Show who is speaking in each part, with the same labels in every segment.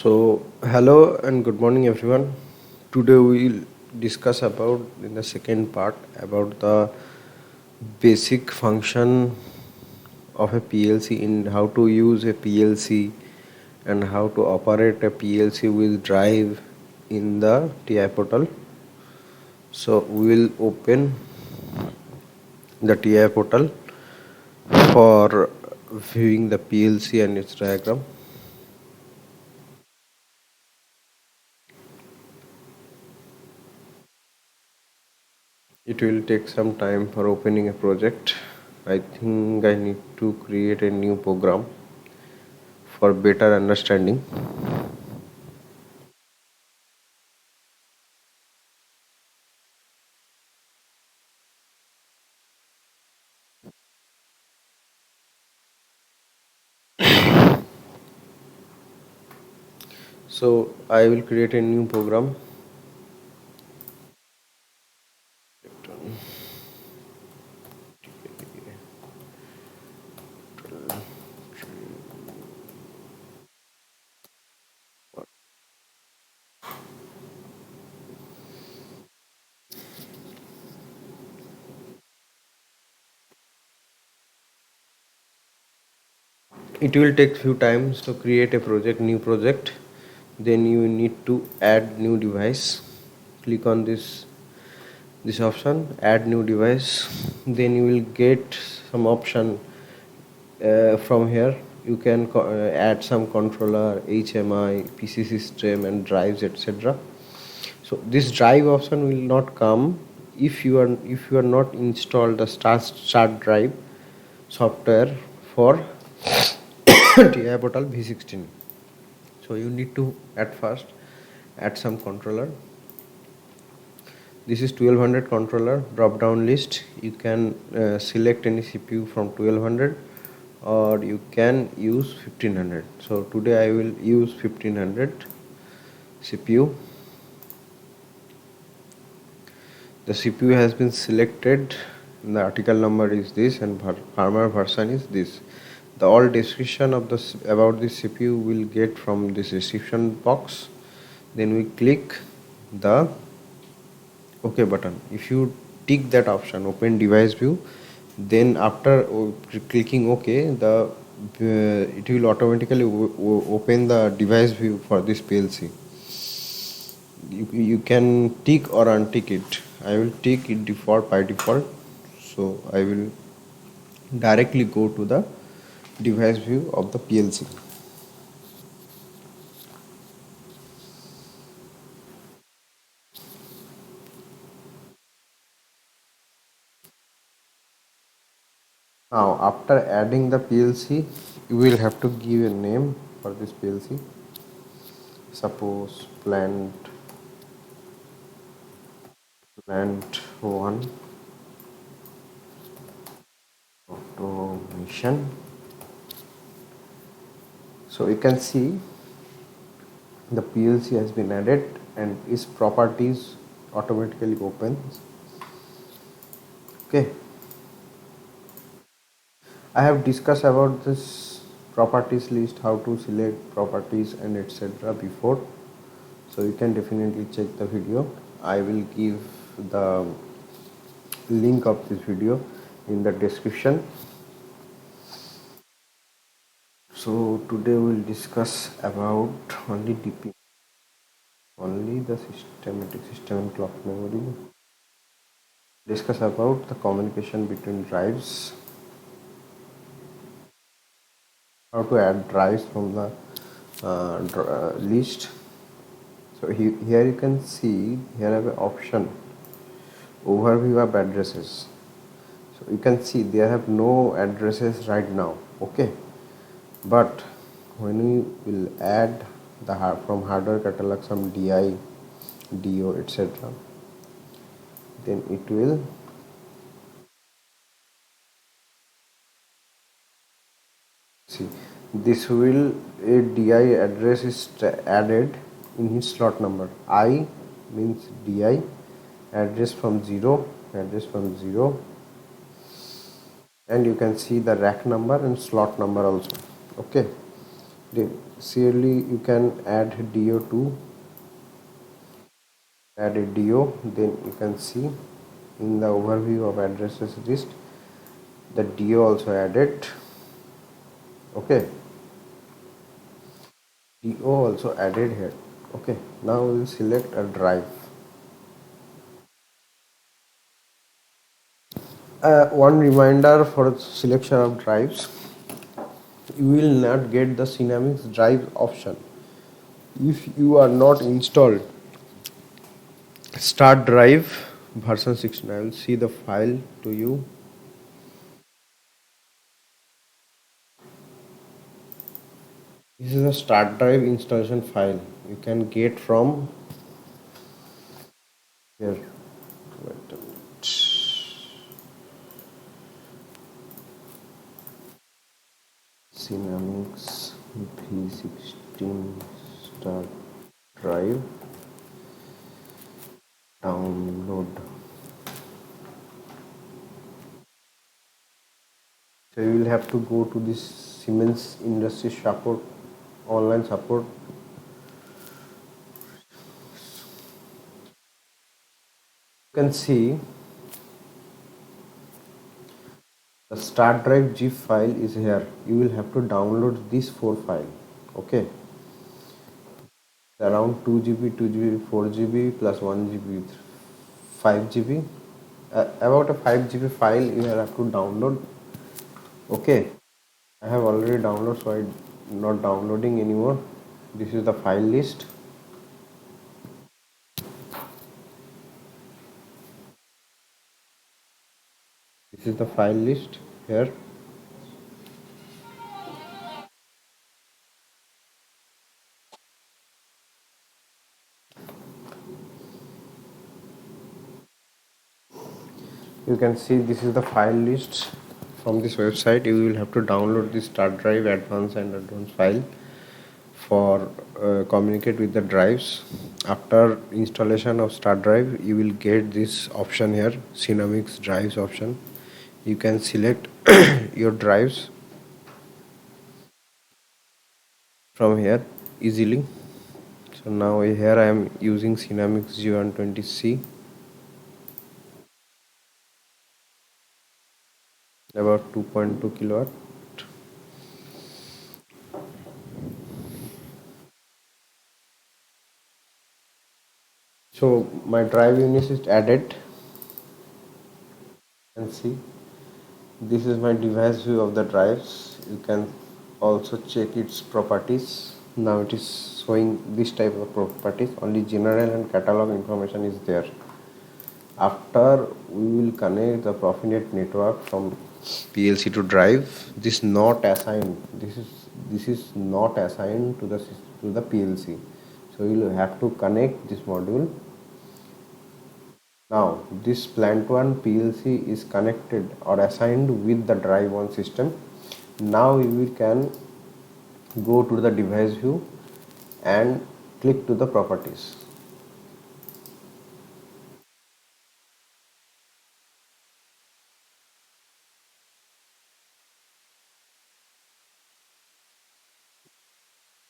Speaker 1: So, hello and good morning, everyone. Today we will discuss about in the second part about the basic function of a PLC, in how to use a PLC and how to operate a PLC with drive in the TI portal. So, we will open the TI portal for viewing the PLC and its diagram. It will take some time for opening a project. I think I need to create a new program for better understanding. So I will create a new program. It will take few times to create a new project. Then you need to add new device. Click on this option, add new device. Then you will get some option from here. You can add some controller, HMI, PC system and drives, etc. So this drive option will not come if you are not installed the start drive software for TI portal V16. So you need to at first add some controller. This is 1200 controller drop down list. You can select any CPU from 1200 or you can use 1500. So today I will use 1500 CPU. The CPU has been selected. The article number is this and firmware version is this. The all description of this about this CPU will get from this description box. Then we click the OK button. If you tick that option, open device view, then after clicking OK, it will automatically open the device view for this PLC. You can tick or untick it. I will tick it by default. So I will directly go to the device view of the PLC. Now after adding the PLC, you will have to give a name for this PLC. Suppose plant 1 automation. So you can see the PLC has been added and its properties automatically opens. Okay, I have discussed about this properties list, how to select properties and etc. before, so you can definitely check the video. I will give the link of this video in the description. So today we will discuss about only DP, only the system and clock memory. Discuss about the communication between drives, how to add drives from the list. So here you can see, here I have an option, overview of addresses. So you can see there have no addresses right now. Okay, but when we will add the from hardware catalog some DI, DO, etc., then it will see this will a DI address is added in its slot number. I means DI, address from 0, and you can see the rack number and slot number also. Okay, Surely you can add DO to add a DO, then you can see in the overview of addresses list the DO also added. Okay, DO also added here. Okay, now we will select a drive. One reminder for selection of drives, you will not get the Cinematics drive option if you are not installed start drive version 16. I will see the file to you. This is a start drive installation file you can get from here. Wait a minute. Cinematics V16 start drive download. So you will have to go to this Siemens industry support, online support. You can see the start drive zip file is here. You will have to download this 4 file. Okay, around 2 GB, 2 GB, 4 GB plus 1 GB, 5 GB. About a 5 GB file you have to download. Okay, I have already downloaded, so I'm not downloading anymore. This is the file list. This is the file list here. You can see this is the file list from this website. You will have to download this start drive advanced and advanced file for communicate with the drives. After installation of start drive, you will get this option here, Cinematics drives option. You can select your drives from here easily. So now here I am using Cinematics G120C, about 2.2 kilowatt. So my drive unit is added. You can see this is my device view of the drives. You can also check its properties. Now it is showing this type of properties. Only general and catalog information is there. After we will connect the Profinet network from PLC to drive. This not assigned. This is not assigned to the PLC. So you will have to connect this module. Now this plant 1 PLC is connected or assigned with the drive 1 system. Now you can go to the device view and click to the properties.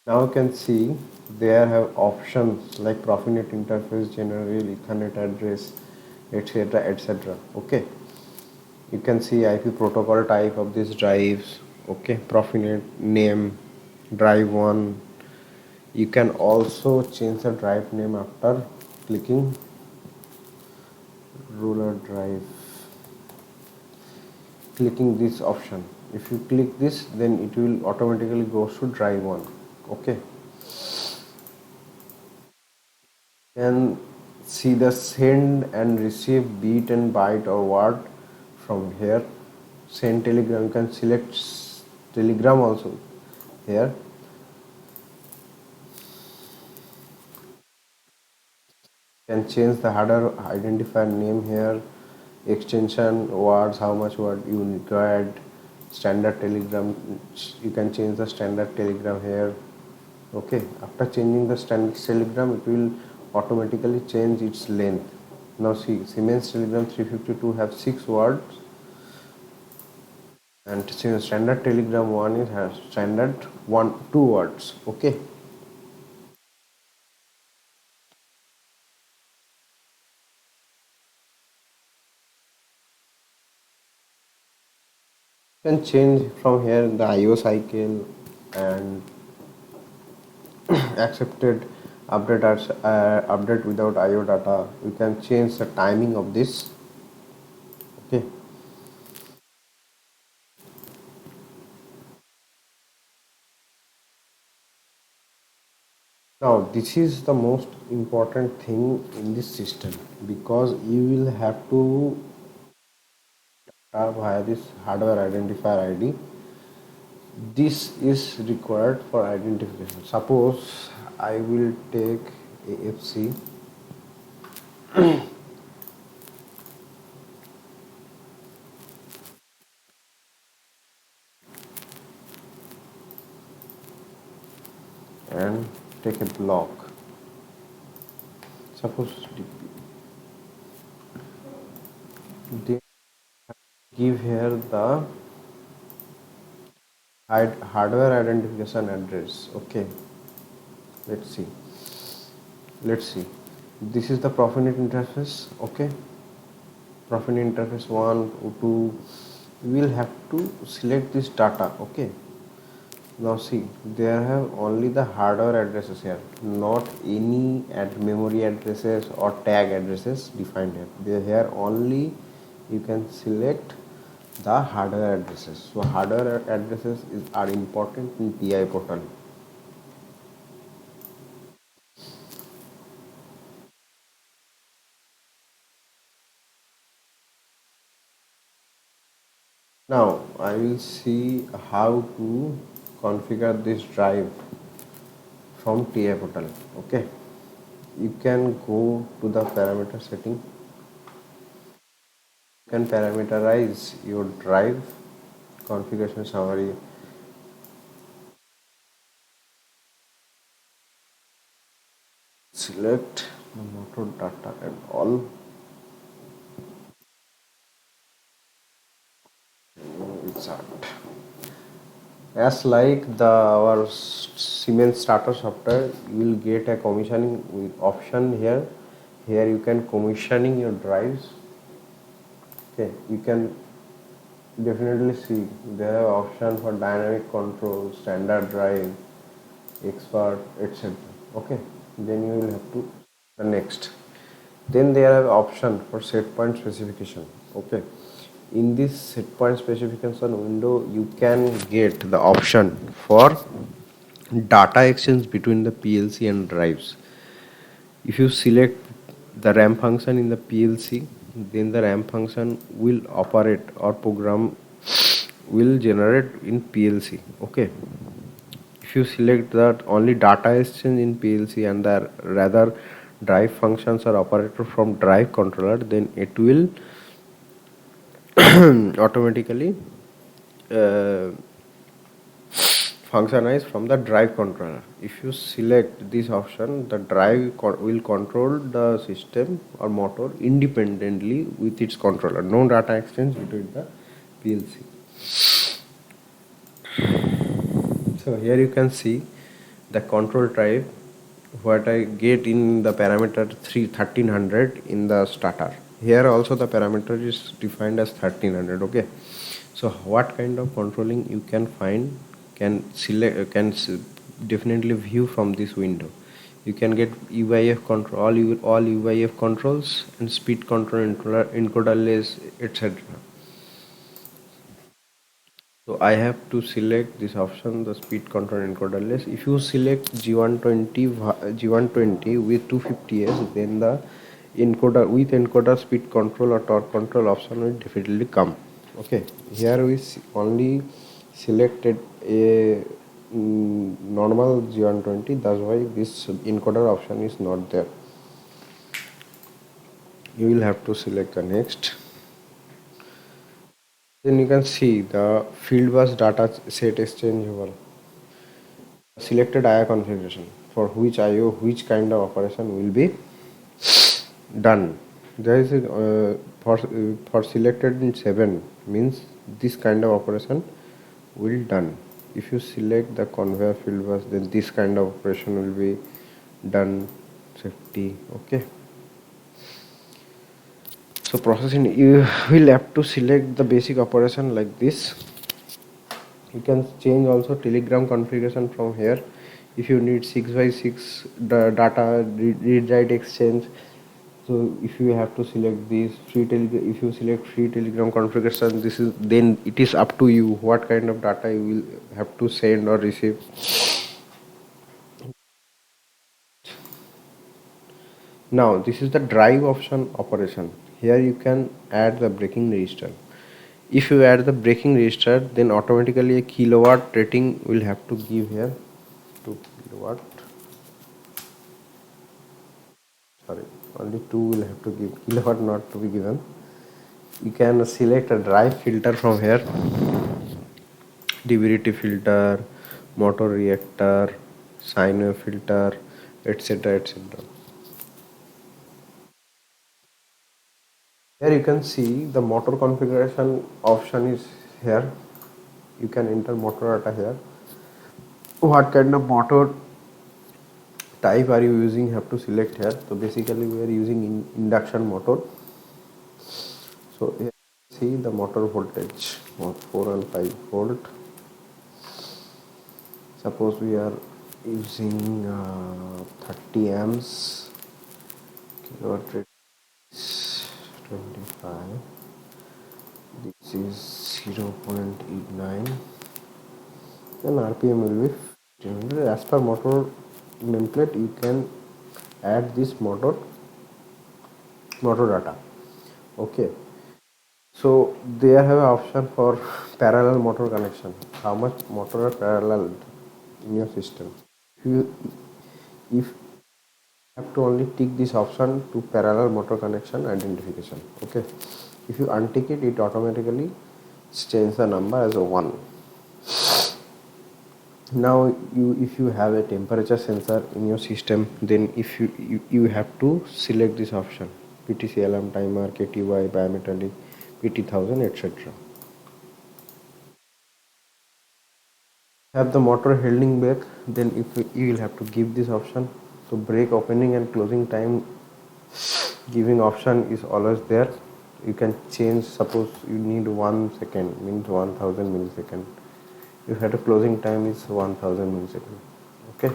Speaker 1: Now you can see there have options like Profinet interface, general, Ethernet address, etc, etc. Okay, you can see IP protocol type of these drives. Okay, Profinet name, drive 1. You can also change the drive name after clicking ruler drive, clicking this option. If you click this, then it will automatically go to drive 1. Okay, and see the send and receive bit and byte or word from here. Send telegram, you can select telegram also here. You can change the header identifier name here, extension words, how much word you required, standard telegram. You can change the standard telegram here. Okay, after changing the standard telegram, it will automatically change its length. Now see, Siemens telegram 352 have 6 words. and since standard telegram one is has standard one two words. Okay, you can change from here the IO cycle and accepted update without IO data. You can change the timing of this. Okay, now this is the most important thing in this system because you will have to via this hardware identifier ID. This is required for identification. Suppose I will take AFC and take a block. Suppose they give here the hardware identification address. Okay, let's see. Let's see. This is the Profinet interface. Okay, Profinet interface 1 or 2. We will have to select this data. Okay, now see, there have only the hardware addresses here, not any memory addresses or tag addresses defined here. They here only you can select the hardware addresses. So hardware addresses are important in TI portal. Now I will see how to configure this drive from TI portal. Okay, you can go to the parameter setting. You can parameterize your drive configuration summary. Select the motor data and all. Insert. As like the our Siemens starter software, you will get a commissioning with option here. Here you can commissioning your drives. Okay, you can definitely see there are option for dynamic control, standard drive, expert, etc. Okay, then you will have to the next. Then there are option for set point specification. Okay, in this set point specification window you can get the option for data exchange between the PLC and drives. If you select the RAM function in the PLC, then the RAM function will operate or program will generate in PLC. Okay, if you select that only data exchange in PLC and the rather drive functions are operated from drive controller, then it will automatically uh, functionize from the drive controller. If you select this option, the drive will control the system or motor independently with its controller. No data exchange between the PLC. So here you can see the control drive what I get in the parameter 1300 in the starter. Here also the parameter is defined as 1300. Okay, so what kind of controlling you can find can select definitely view from this window. You can get UIF control all UIF controls and speed control encoderless etc. So I have to select this option, the speed control encoderless. If you select G120 with 250S, then the encoder with encoder speed control or torque control option will definitely come. Okay, here we only selected a normal G120. That's why this encoder option is not there. You will have to select the next. Then you can see the field bus data set is changeable. Selected IO configuration for which IO, which kind of operation will be done. There is a for selected in 7 means this kind of operation will done. If you select the conveyor field bus, then this kind of operation will be done safety. Okay, so processing, you will have to select the basic operation like this. You can change also telegram configuration from here. If you need 6x6 data read write exchange, so if you have to select this free telegram, if you select free telegram configuration, this is, then it is up to you what kind of data you will have to send or receive. Now this is the drive option operation. Here you can add the braking register. If you add the braking register, then automatically a kilowatt rating will have to give here. 2 kilowatt, sorry, only 2 will have to give, kilowatt not to be given. You can select a drive filter from here, DVT filter, motor reactor, sine wave filter, etc, etc. Here you can see the motor configuration option is here. You can enter motor data here. What kind of motor type are you using, have to select here. So basically we are using induction motor. So here see the motor voltage 4 and 5 volt. Suppose we are using 30 amps, kilowatt rate is 25, this is 0.89, then RPM will be 1500. As per motor nameplate, you can add this motor data. Okay, so there have an option for parallel motor connection. How much motor are parallel in your system? If you have to only tick this option to parallel motor connection identification. Okay, if you untick it, it automatically changes the number as a 1. Now if you have a temperature sensor in your system, then if you have to select this option, PTC alarm timer, KTY, bimetallic, PT1000, etc. Have the motor holding back, then if you will have to give this option. So brake opening and closing time giving option is always there. You can change, suppose you need 1 second, means 1000 millisecond. You have a closing time is 1000 millisecond. Okay,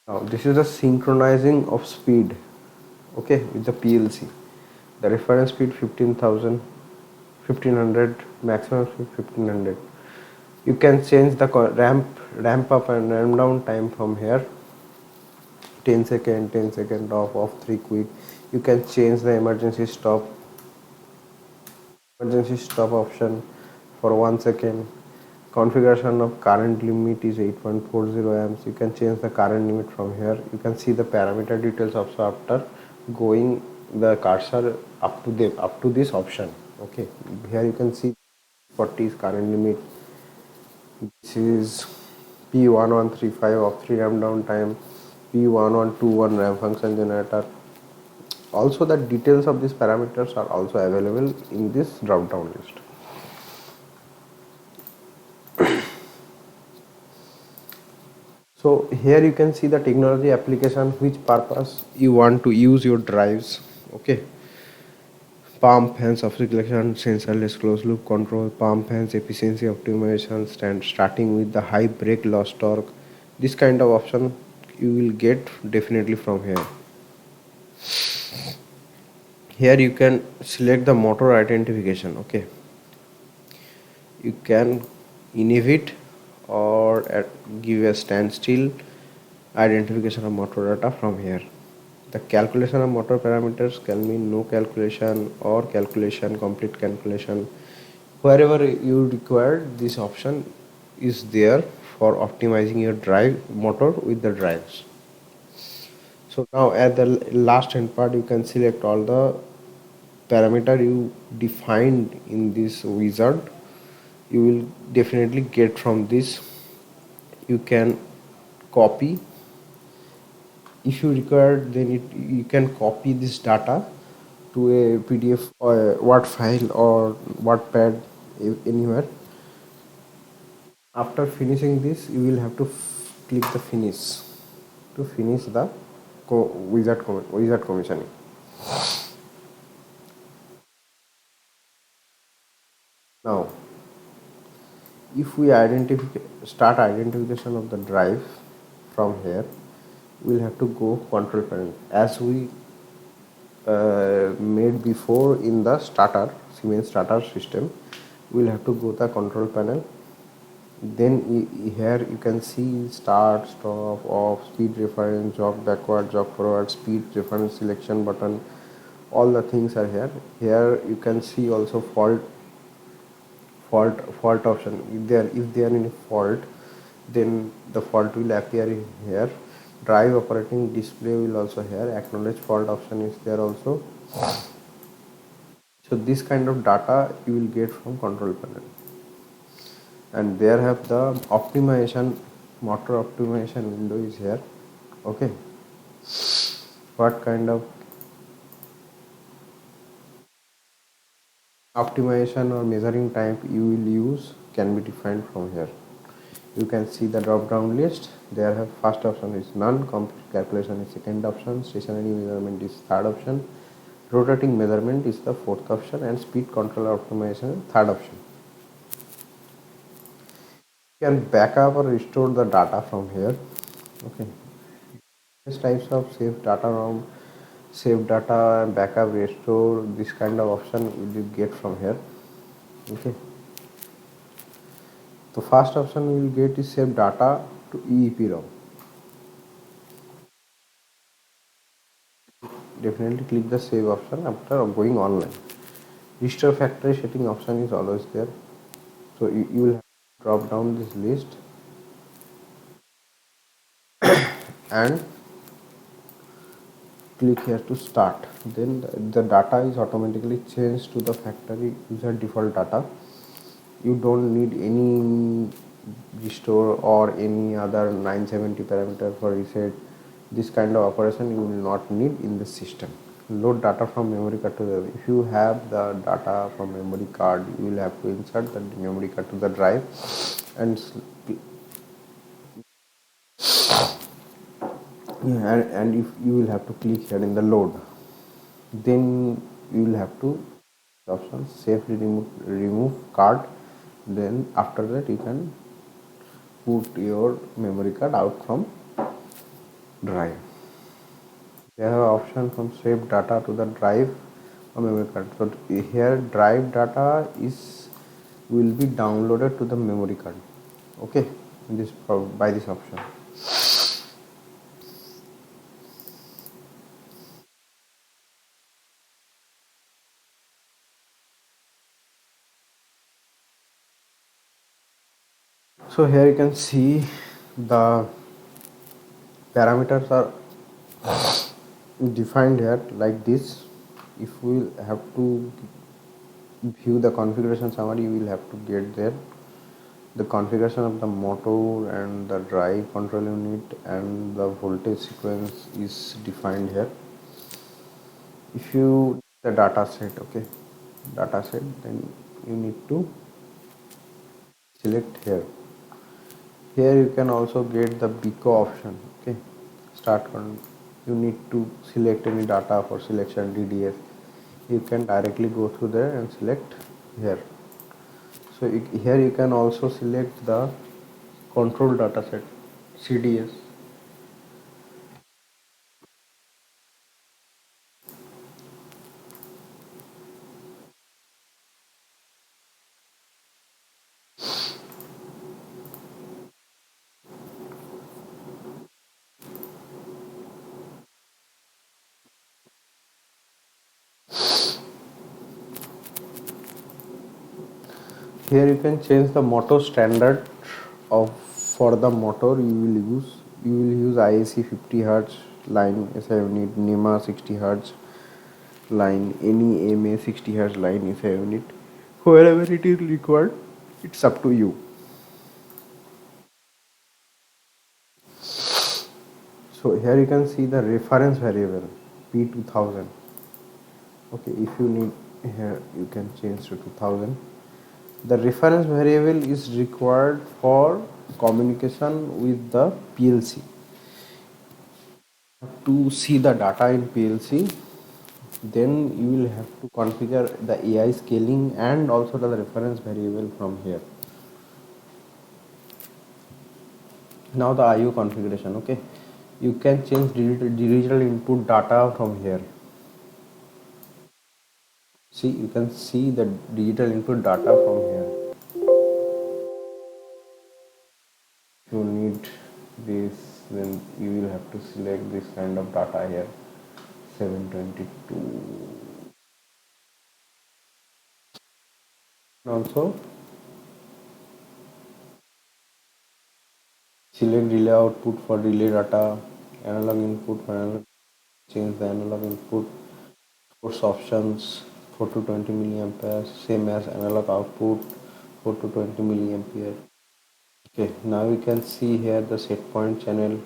Speaker 1: now this is the synchronizing of speed, okay, with the PLC. The reference speed 15,000, 1500, maximum speed 1500. You can change the ramp up and ramp down time from here. 10 second, 10 second off 3 quick. You can change the emergency stop option for 1 second. Configuration of current limit is 8.40 amps. You can change the current limit from here. You can see the parameter details also after going the cursor up to this option. Okay, here you can see 40 is current limit. This is P1135 of 3 ramp down time, P1121 ramp function generator. Also the details of these parameters are also available in this drop down list. So here you can see the technology application, which purpose you want to use your drives. Okay, pump fans of selection, sensorless closed loop control, pump fans efficiency optimization, starting with the high brake loss torque. This kind of option you will get definitely from here. Here you can select the motor identification. Okay, you can inhibit or give a standstill identification of motor data from here. The calculation of motor parameters can mean no calculation or calculation, complete calculation. Wherever you require, this option is there for optimizing your drive motor with the drives. So now at the last end part, you can select all the parameter you defined in this wizard. You will definitely get from this. You can copy, if you require, then you can copy this data to a PDF or a Word file or Wordpad anywhere. After finishing this, you will have to click the finish to finish the wizard commissioning. Now, if we start identification of the drive from here, we'll have to go control panel as we made before in the starter Siemens starter system. We'll have to go the control panel. Then here you can see start, stop, off, speed reference, jog backward, jog forward, speed reference selection button. All the things are here. Here you can see also fault option. If there are any fault, then the fault will appear in here. Drive operating display will also here. Acknowledge fault option is there also. So this kind of data you will get from control panel. And there have the optimization, motor optimization window is here. Okay, what kind of optimization or measuring type you will use can be defined from here. You can see the drop down list. There have first option is none, complete calculation is second option, stationary measurement is third option, rotating measurement is the fourth option, and speed control optimization third option. You can backup or restore the data from here. Okay, these types of save data ROM, save data, backup, restore, this kind of option will you get from here. Okay, the first option we will get is save data to EEPROM. Definitely click the save option after going online. Restore factory setting option is always there, so you will have to drop down this list and click here to start. Then the data is automatically changed to the factory user default data. You don't need any restore or any other 970 parameter for reset. This kind of operation you will not need in the system. Load data from memory card to the, if you have the data from memory card, you will have to insert the memory card to the drive and and if you will have to click here in the load, then you will have to option safely remove card. Then after that you can put your memory card out from drive. They have option from save data to the drive or memory card. So here drive data is will be downloaded to the memory card. Okay, this by this option. So here you can see the parameters are defined here like this. If we have to view the configuration summary, you will have to get there. The configuration of the motor and the drive control unit and the voltage sequence is defined here. If you the data set, okay, data set, then you need to select here. Here you can also get the BICO option. Okay, start on, you need to select any data for selection DDS. You can directly go through there and select here. So here you can also select the control data set CDS. Here you can change the motor standard of for the motor you will use. You will use IAC 50 Hz line, if I need NEMA 60 Hz line, any MA 60 Hz line if I need. Wherever it is required, it's up to you. So here you can see the reference variable P2000. Okay, if you need, here you can change to 2000. The reference variable is required for communication with the PLC. To see the data in PLC, then you will have to configure the AI scaling and also the reference variable from here. Now the IO configuration. Okay, you can change digital input data from here. See, you can see the digital input data from here. If you need this, then you will have to select this kind of data here, 722. Also select relay output for relay data, analog input for analog, change the analog input, source options 4 to 20 milliampere, same as analog output 4 to 20 milliampere. Okay, now you can see here the set point channel.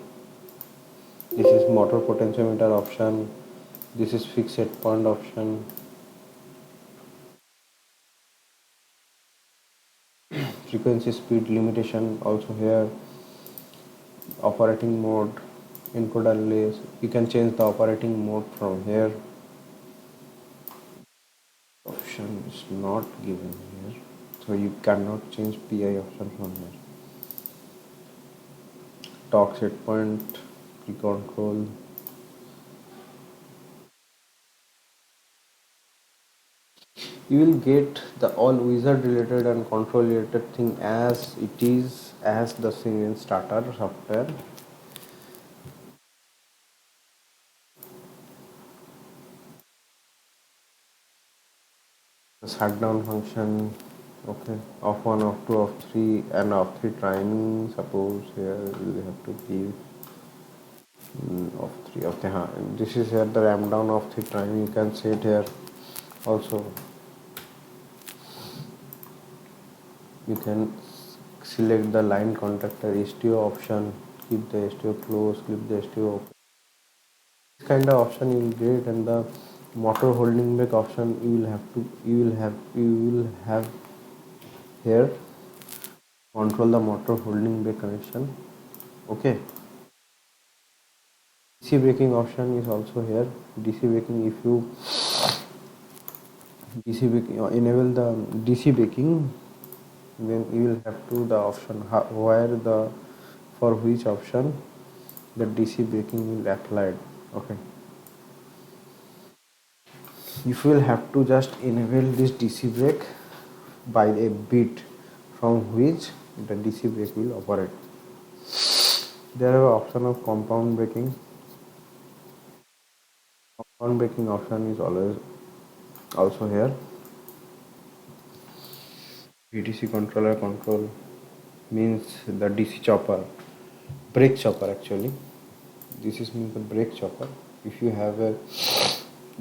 Speaker 1: This is motor potentiometer option. This is fixed set point option. Frequency speed limitation also here. Operating mode, input delays. You can change the operating mode from here. Option is not given here, so you cannot change PI option from here. Torque set point, control. You will get the all wizard related and control related thing as it is as the Siemens starter software. The shutdown function, okay, off 1, off 2, off 3, and off 3 timing. Suppose here you have to give off 3, okay, this is here the ramp down of 3 timing. You can set here also. You can select the line contactor STO option, keep the STO close, keep the STO open. This kind of option you will get, and the motor holding back option you will have here. Control the motor holding back connection. Okay. DC braking option is also here. DC braking, if you DC braking enable the DC braking, then you will have to the option where the for which option the DC braking will applied. Okay, if you will have to just enable this DC brake by a bit from which the DC brake will operate. There are option of compound braking. Compound braking option is always also here. VTC controller control means the DC chopper, brake chopper actually. This is means the brake chopper. If you have a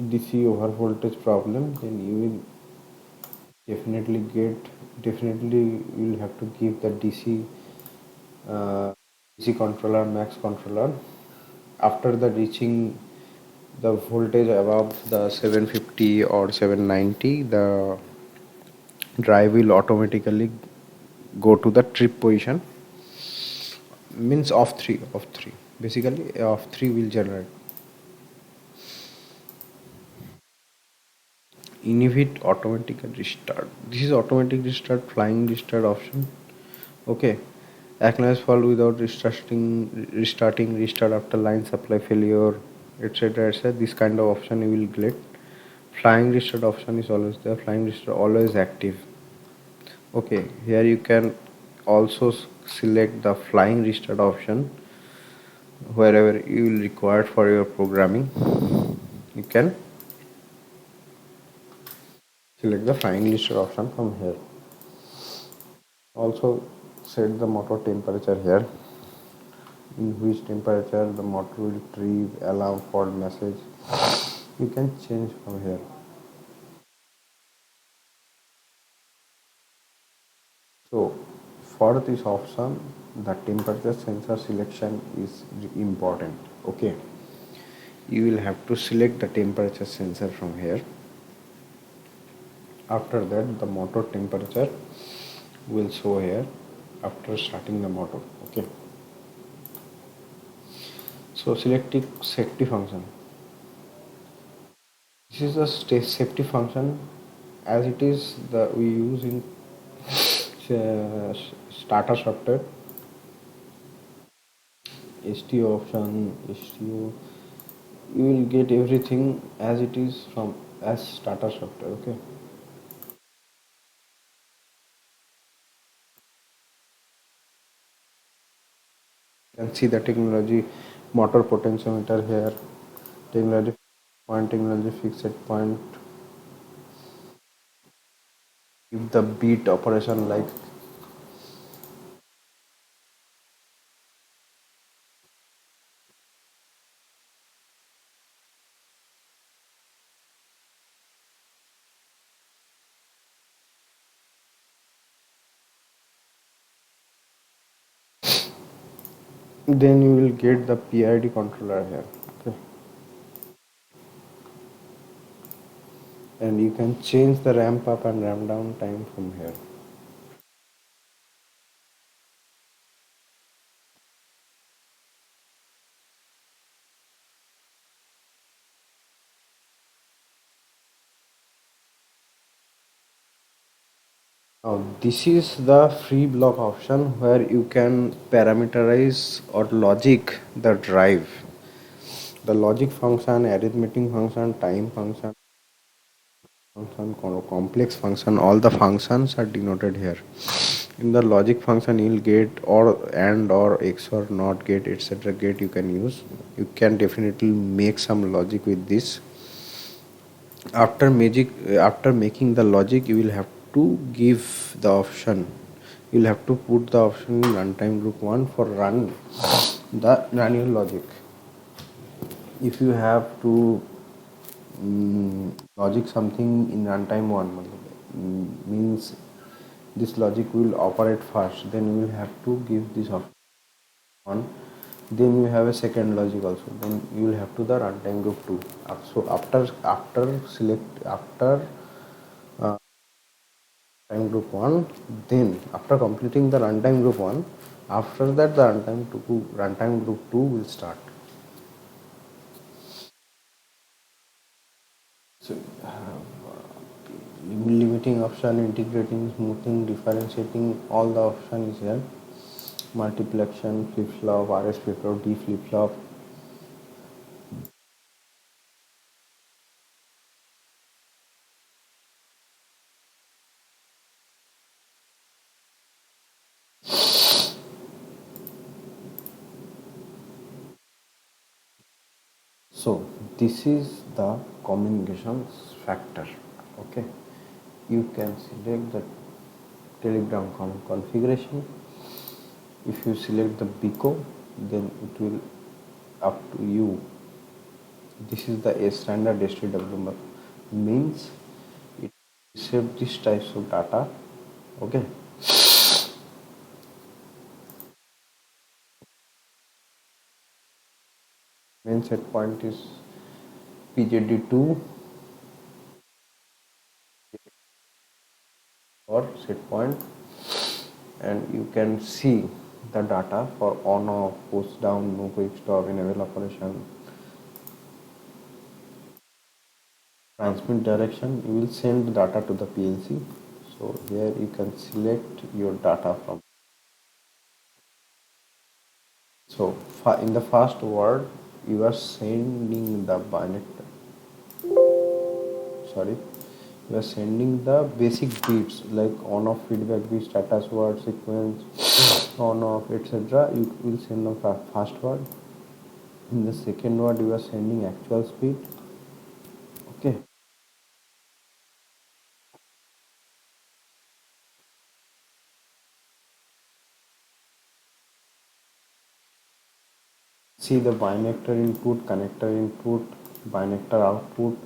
Speaker 1: DC over voltage problem, then you will definitely you will have to give the DC controller, max controller. After the reaching the voltage above the 750 or 790, the drive will automatically go to the trip position, means off 3, basically off 3 will generate. Inhibit automatic restart. This is automatic restart, flying restart option. Okay, acknowledge fault without restarting, restart after line supply failure, etc, etc. This kind of option you will get. Flying restart option is always there. Flying restart always active. Okay, here you can also select the flying restart option wherever you will require for your programming. You can select the flying restart option from here. Also set the motor temperature here, in which temperature the motor will retrieve alarm fault message. You can change from here. So for this option, the temperature sensor selection is important. Okay, you will have to select the temperature sensor from here. After that, the motor temperature will show here after starting the motor. Okay. So select safety function. This is a safety function as it is the we use in starter software. STO option, STO, you will get everything as it is from as starter software. Okay. You can see the technology motor potentiometer here, technology point, technology fixed set point, if the beat operation like. Then you will get the PID controller here. Okay. And you can change the ramp up and ramp down time from here. Now this is the free block option where you can parameterize or logic the drive. The logic function, arithmetic function, time function, complex function, all the functions are denoted here. In the logic function you'll get or and or x or not get etc get you can use. You can definitely make some logic with this. After making the logic you will have to give the option. You'll have to put the option in runtime group 1 for run your logic. If you have to logic something in runtime 1 means this logic will operate first, then you will have to give this option on, then you have a second logic also, then you will have to the runtime group 2. So after time group 1, then after completing the runtime group 1, after that the runtime group 2 will start. So limiting option, integrating, smoothing, differentiating, all the option is here. Multiplication, flip flop, RS flip flop, D flip flop. So this is the communication factor. Okay, you can select the telegram configuration. If you select the BICO, then it will up to you. This is the standard STW means it receives these types of data. Okay. Main set point is PJD2 or set point, and you can see the data for on off, push down, no quick stop, enable operation, transmit direction. You will send the data to the PLC. So here you can select your data from. So in the first word you are sending the binary, sorry, you are sending the basic bits like on off feedback bit, status word, sequence, on off etc. You will send the first word. In the second word you are sending actual speed. Okay. See the binector input, connector input, binector output,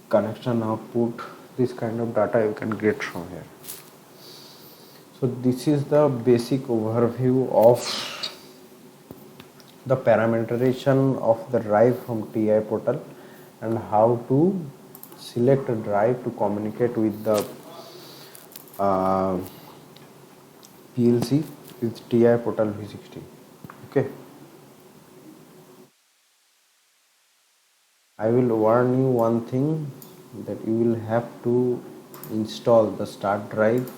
Speaker 1: connection output, this kind of data you can get from here. So this is the basic overview of the parameterization of the drive from TI portal and how to select a drive to communicate with the uh, PLC with TI portal V16. Okay, I will warn you one thing, that you will have to install the start drive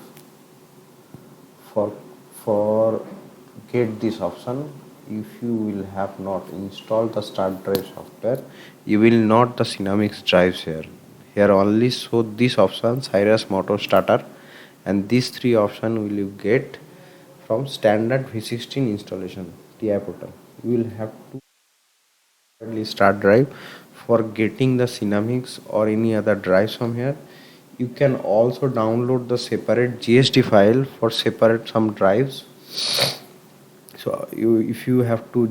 Speaker 1: for for get this option. If you will have not installed the start drive software, you will not the Cinematics drives here only show this option, Cyrus motor starter, and these three options will you get from standard V16 installation TI portal. You will have to start drive for getting the Cinematics or any other drives from here. You can also download the separate GSD file for separate some drives. So if you have to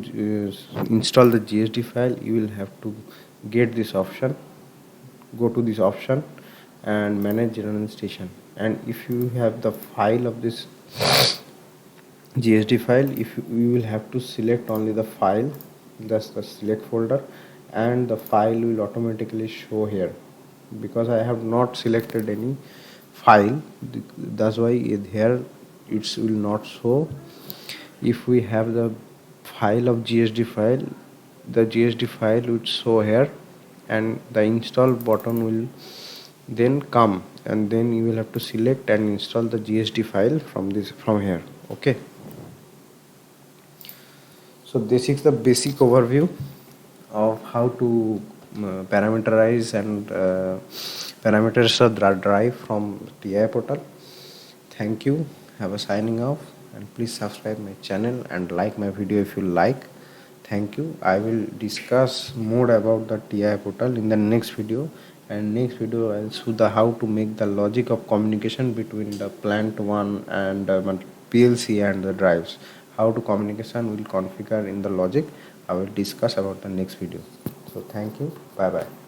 Speaker 1: install the GSD file, you will have to get this option, go to this option and manage general station. And if you have the file of this GSD file, if you will have to select only the file, that's the select folder, and the file will automatically show here. Because I have not selected any file, that's why here it will not show. If we have the file of GSD file, the GSD file will show here, and the install button will then come, and then you will have to select and install the GSD file from here. Okay, so this is the basic overview of how to parameterize and parameters of the drive from TI portal. Thank you. Have a signing off, and please subscribe my channel and like my video if you like. Thank you. I will discuss more about the TI portal in the next video, and next video I'll show the how to make the logic of communication between the plant one and PLC and the drives. How to communication will configure in the logic, I will discuss about the next video. So thank you. Bye bye.